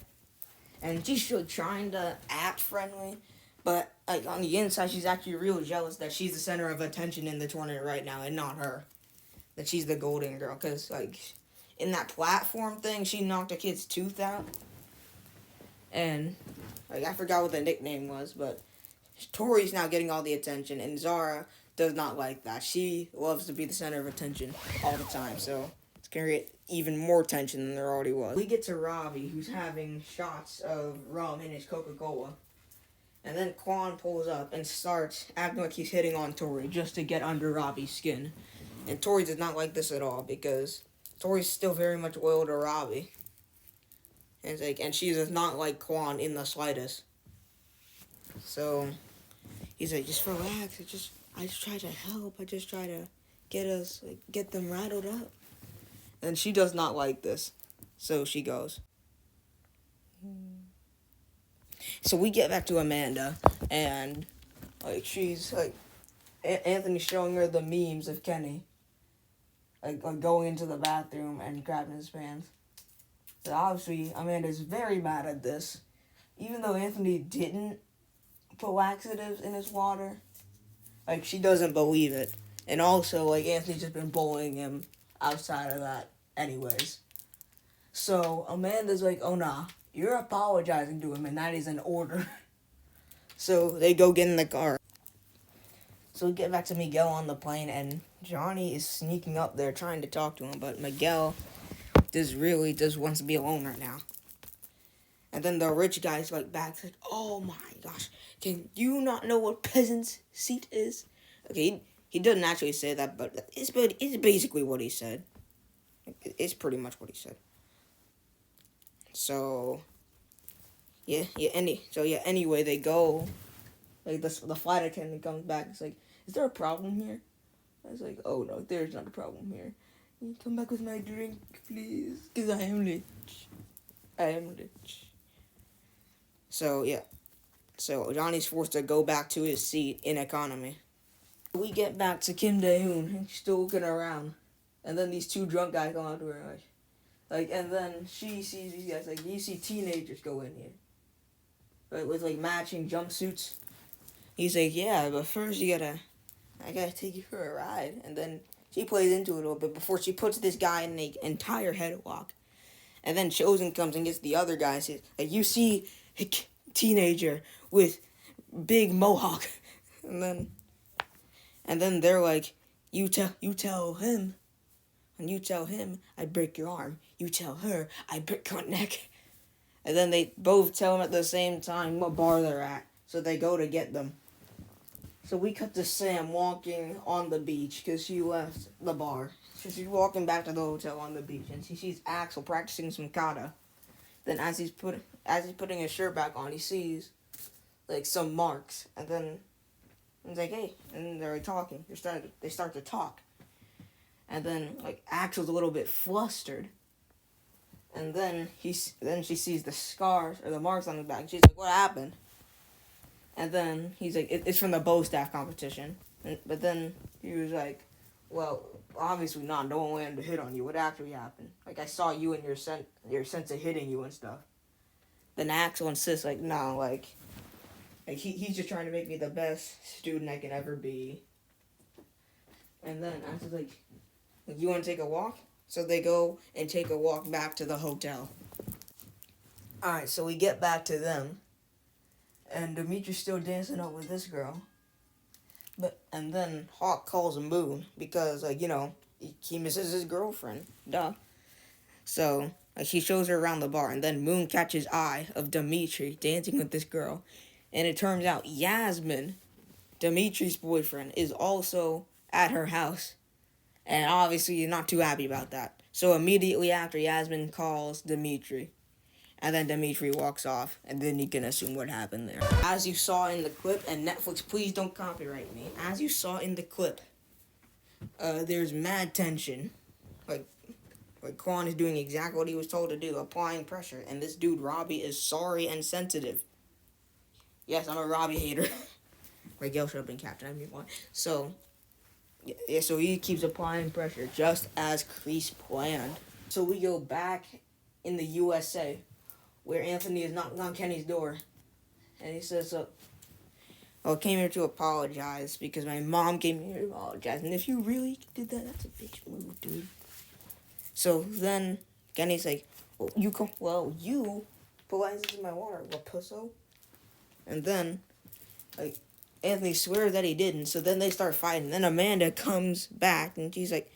and she's really trying to act friendly, but like on the inside she's actually real jealous that she's the center of attention in the tournament right now and not her. That she's the golden girl, because like in that platform thing she knocked a kid's tooth out. And like I forgot what the nickname was, but Tory's now getting all the attention, and Zara does not like that. She loves to be the center of attention all the time, so it's going to create even more tension than there already was. We get to Robbie, who's having shots of rum in his Coca-Cola, and then Kwon pulls up and starts acting like he's hitting on Tory just to get under Robbie's skin. And Tory does not like this at all, because Tory's still very much loyal to Robbie. And it's like, and she does not like Kwon in the slightest. So he's like, just relax. I just try to help. I just try to get them rattled up. And she does not like this. So she goes. So we get back to Amanda, and like she's like, Anthony's showing her the memes of Kenny, like going into the bathroom and grabbing his pants. So obviously Amanda's very mad at this, even though Anthony didn't put laxatives in his water. Like, she doesn't believe it. And also, like, Anthony's just been bullying him outside of that anyways. So Amanda's like, oh nah, you're apologizing to him and that is an order. So they go get in the car. So we get back to Miguel on the plane, and Johnny is sneaking up there trying to talk to him, but Miguel just wants to be alone right now. And then the rich guy's like back, like, oh my gosh, can you not know what peasant's seat is? Okay, he doesn't actually say that, but it's basically what he said. It's pretty much what he said. So anyway, they go. Like the flight attendant comes back. It's like, is there a problem here? I was like, oh no, there's not a problem here. Can you come back with my drink, please? Because I am rich. So, yeah. So Johnny's forced to go back to his seat in economy. We get back to Kim Dae-hoon. He's still looking around. And then these two drunk guys come out to her, and then she sees these guys, like, you see teenagers go in here. Right, with, like, matching jumpsuits. He's like, yeah, but first I gotta take you for a ride. And then she plays into it a little bit before she puts this guy in an entire headlock. And then Chosen comes and gets the other guy and says, like, you see a teenager with big mohawk. And then they're like, you tell him, and you tell him, I break your arm. You tell her, I break your neck. And then they both tell him at the same time what bar they're at. So they go to get them. So we cut to Sam walking on the beach because she left the bar. So she's walking back to the hotel on the beach, and she sees Axel practicing some kata. Then as he's putting his shirt back on, he sees, like, some marks. And then he's like, hey. And they're talking. They start to talk. And then, like, Axel's a little bit flustered. And then she sees the scars or the marks on his back. She's like, what happened? And then he's like, it's from the bow staff competition. But then he was like, well, obviously not. No one wanted to hit on you. What actually happened? Like, I saw you and your sense of hitting you and stuff. Then Axel insists, like, no, like he's just trying to make me the best student I can ever be. And then Axel's like, you want to take a walk? So they go and take a walk back to the hotel. Alright, so we get back to them. And Dimitri's still dancing up with this girl. And then Hawk calls Moon because, like, you know, he misses his girlfriend. Duh. So, like, he shows her around the bar. And then Moon catches eye of Dimitri dancing with this girl. And it turns out Yasmin, Dimitri's boyfriend, is also at her house. And obviously you're not too happy about that. So immediately after, Yasmin calls Dimitri. And then Dimitri walks off. And then you can assume what happened there. As you saw in the clip, and Netflix, please don't copyright me. As you saw in the clip, there's mad tension. Like Kwon is doing exactly what he was told to do, applying pressure. And this dude, Robbie, is sorry and sensitive. Yes, I'm a Robbie hater. Miguel should have been captain. I mean, one. So... yeah, so he keeps applying pressure, just as Kreese planned. So we go back in the USA, where Anthony is knocking on Kenny's door. And he says, I came here to apologize, because my mom came here to apologize. And if you really did that, that's a bitch move, dude. So then, Kenny's like, you put license in my water, what pusso? And then, like, Anthony swears that he didn't, so then they start fighting. Then Amanda comes back, and she's like,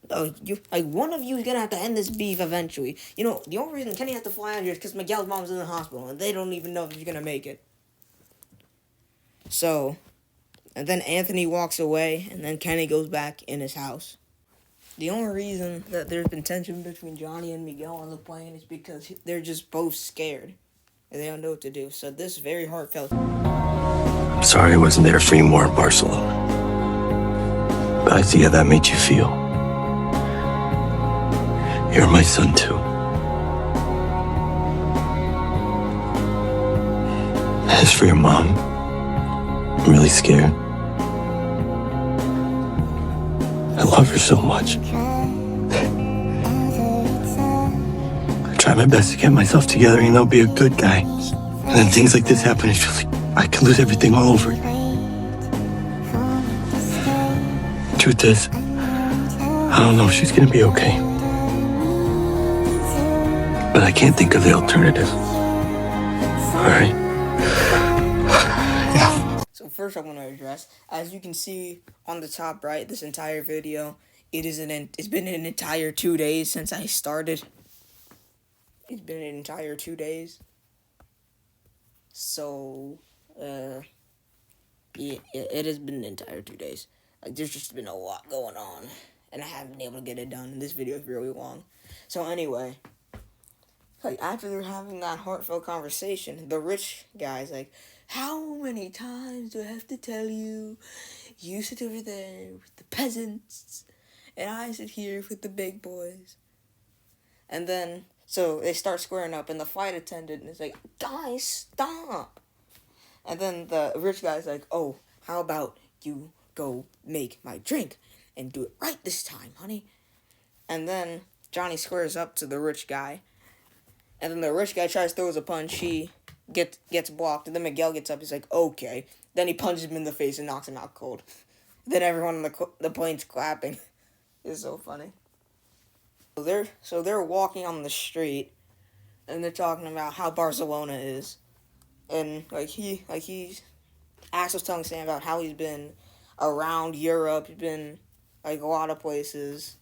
oh, one of you is gonna have to end this beef eventually. You know, the only reason Kenny has to fly out here is because Miguel's mom's in the hospital, and they don't even know if she's gonna make it. So, and then Anthony walks away, and then Kenny goes back in his house. The only reason that there's been tension between Johnny and Miguel on the plane is because they're just both scared, and they don't know what to do. So this very heartfelt... I'm sorry I wasn't there for you more in Barcelona. But I see how that made you feel. You're my son, too. As for your mom, I'm really scared. I love her so much. I try my best to get myself together, you know, be a good guy. And then things like this happen, it feels like I could lose everything all over again. Truth is, I don't know if she's gonna be okay. But I can't think of the alternative. Alright? Yeah. So first I want to address, as you can see on the top right, this entire video, it's been an entire 2 days since I started. It's been an entire 2 days. So, yeah, it has been an entire 2 days. Like, there's just been a lot going on, and I haven't been able to get it done, and this video is really long. So anyway, like, after they're having that heartfelt conversation, the rich guy's like, how many times do I have to tell you? You sit over there with the peasants, and I sit here with the big boys. And then, so they start squaring up, and the flight attendant is like, guys, stop. And then the rich guy's like, oh, how about you go make my drink and do it right this time, honey? And then Johnny squares up to the rich guy. And then the rich guy tries to throw a punch. He gets blocked. And then Miguel gets up. He's like, okay. Then he punches him in the face and knocks him out cold. Then everyone on the plane's clapping. It's so funny. So they're walking on the street. And they're talking about how Barcelona is. And Axe was telling Sam about how he's been around Europe. He's been like a lot of places.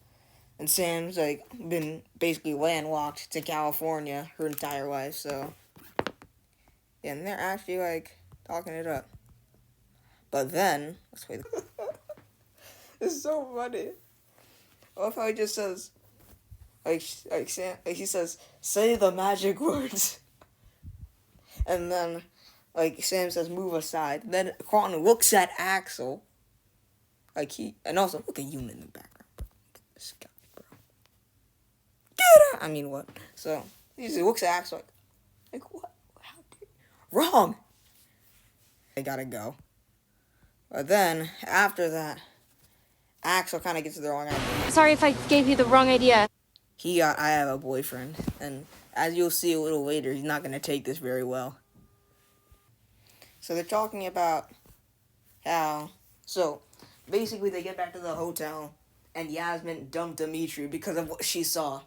And Sam's like been basically landlocked to California her entire life. So yeah, and they're actually like talking it up. But then let's wait. It's so funny. I love how he just says Sam, he says, say the magic words. And then, Sam says, move aside. Then Kwon looks at Axel. And also, look at you in the background. Look at this guy, bro. Get out! I mean, what? So, he just looks at Axel like what? How did... Wrong! They gotta go. But then, after that, Axel kind of gets the wrong idea. Sorry if I gave you the wrong idea. I have a boyfriend, and as you'll see a little later, he's not going to take this very well. So they're talking about how, so basically they get back to the hotel, and Yasmin dumped Dimitri because of what she saw.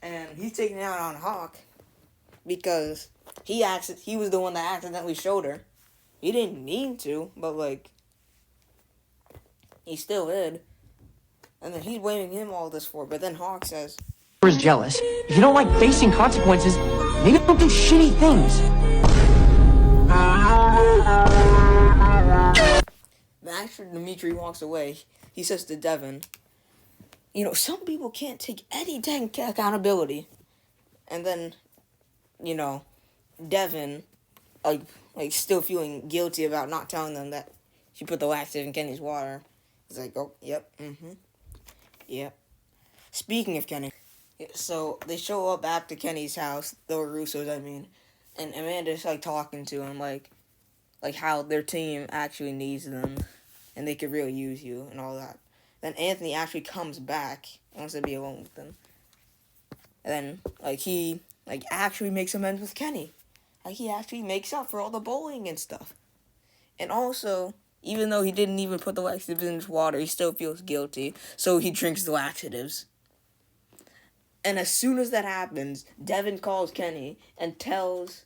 And he's taking it out on Hawk, because he was the one that accidentally showed her. He didn't mean to, but he still did. And then he's blaming him all this for. But then Hawk says, is jealous. If you don't like facing consequences, maybe don't do shitty things. But after Dimitri walks away, he says to Devin, some people can't take any dang accountability. And then, Devin, still feeling guilty about not telling them that she put the laxative in Kenny's water. He's like, oh, yep, yep. Speaking of Kenny, so they show up back to Kenny's house, the Russos, I mean, and Amanda's, talking to him, how their team actually needs them, and they could really use you, and all that. Then Anthony actually comes back, and wants to be alone with them. And then, he, actually makes amends with Kenny. He actually makes up for all the bullying and stuff. And also, even though he didn't even put the laxatives in his water, he still feels guilty, so he drinks the laxatives. And as soon as that happens, Devin calls Kenny and tells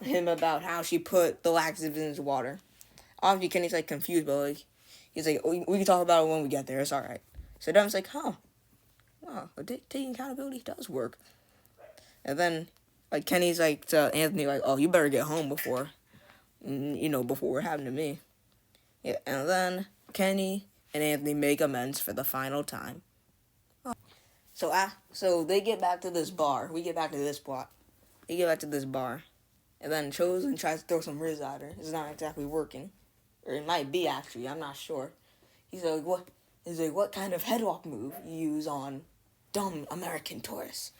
him about how she put the laxatives in his water. Obviously, Kenny's, confused, but, he's like, we can talk about it when we get there, it's alright. So Devin's like, wow, taking accountability does work. And then, Kenny's to Anthony, oh, you better get home before what happened to me. Yeah, and then Kenny and Anthony make amends for the final time. So they get back to this bar. We get back to this plot. They get back to this bar. And then Chosen tries to throw some riz at her. It's not exactly working. Or it might be, actually. I'm not sure. He's like, what kind of headlock move you use on dumb American tourists?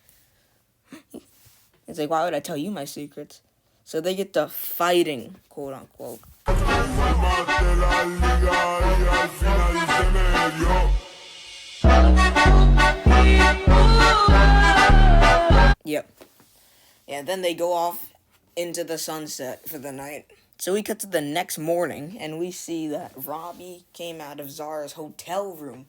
He's like, why would I tell you my secrets? So they get to fighting, quote unquote. Yep. Yeah, then they go off into the sunset for the night. So we cut to the next morning, and we see that Robbie came out of Zara's hotel room.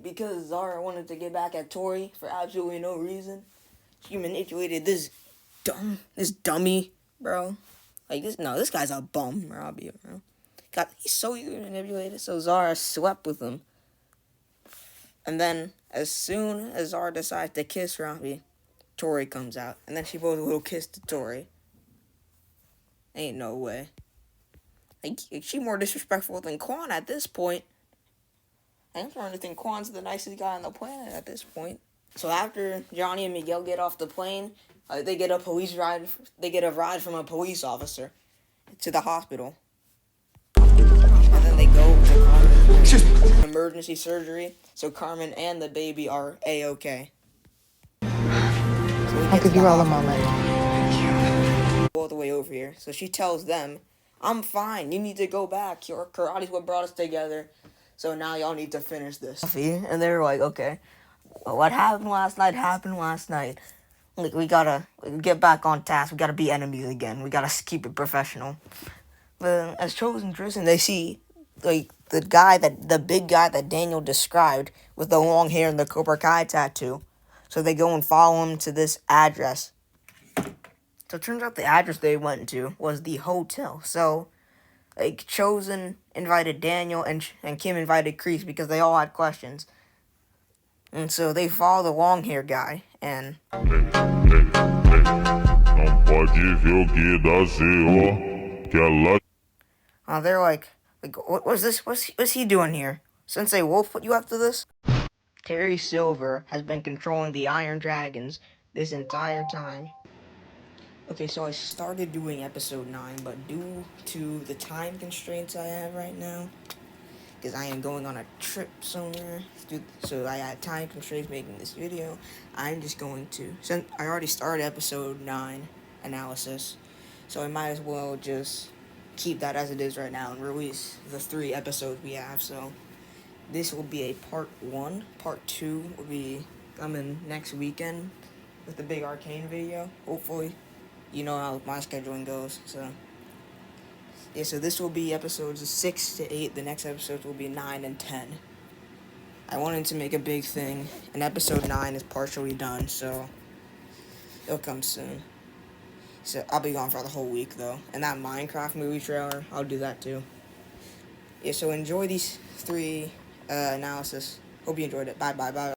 Because Zara wanted to get back at Tory for absolutely no reason. She manipulated this dummy, bro. This guy's a bum, Robbie, bro. God, he's so easily manipulated, so Zara slept with him. And then, as soon as Zara decides to kiss Robbie, Tory comes out. And then she blows a little kiss to Tory. Ain't no way. She more disrespectful than Kwon at this point. I'm starting to think Kwon's the nicest guy on the planet at this point. So after Johnny and Miguel get off the plane, they get a ride. They get a ride from a police officer to the hospital, and then they go to Carmen's emergency surgery. So Carmen and the baby are A-OK. I'll give you all a moment. all the way over here. So she tells them, I'm fine. You need to go back. Your karate's what brought us together. So now y'all need to finish this. And they're like, okay, well, what happened last night happened last night. Like, we gotta get back on task. We gotta be enemies again. We gotta keep it professional. But as Chosen Tristan, they see, like, the big guy that Daniel described with the long hair and the Cobra Kai tattoo. So they go and follow him to this address. So it turns out the address they went to was the hotel. So, like, Chosen invited Daniel and Kim invited Kreese because they all had questions. And so they follow the long hair guy and they're like, what was this? What's he doing here? Sensei Wolf put you after this? Terry Silver has been controlling the Iron Dragons this entire time. Okay, so I started doing episode 9, but due to the time constraints I have right now, because I am going on a trip somewhere, so I had time constraints making this video, I'm just going to, since I already started episode 9 analysis, so I might as well just keep that as it is right now and release the 3 episodes we have. So this will be a part 1. Part 2 will be coming next weekend with the big Arcane video, hopefully. You know how my scheduling goes, so yeah, so this will be episodes 6 to 8. The next episodes will be 9 and 10. I wanted to make a big thing, and episode 9 is partially done, so it'll come soon. So I'll be gone for the whole week, though. And that Minecraft movie trailer, I'll do that, too. Yeah, so enjoy these 3 analysis. Hope you enjoyed it. Bye.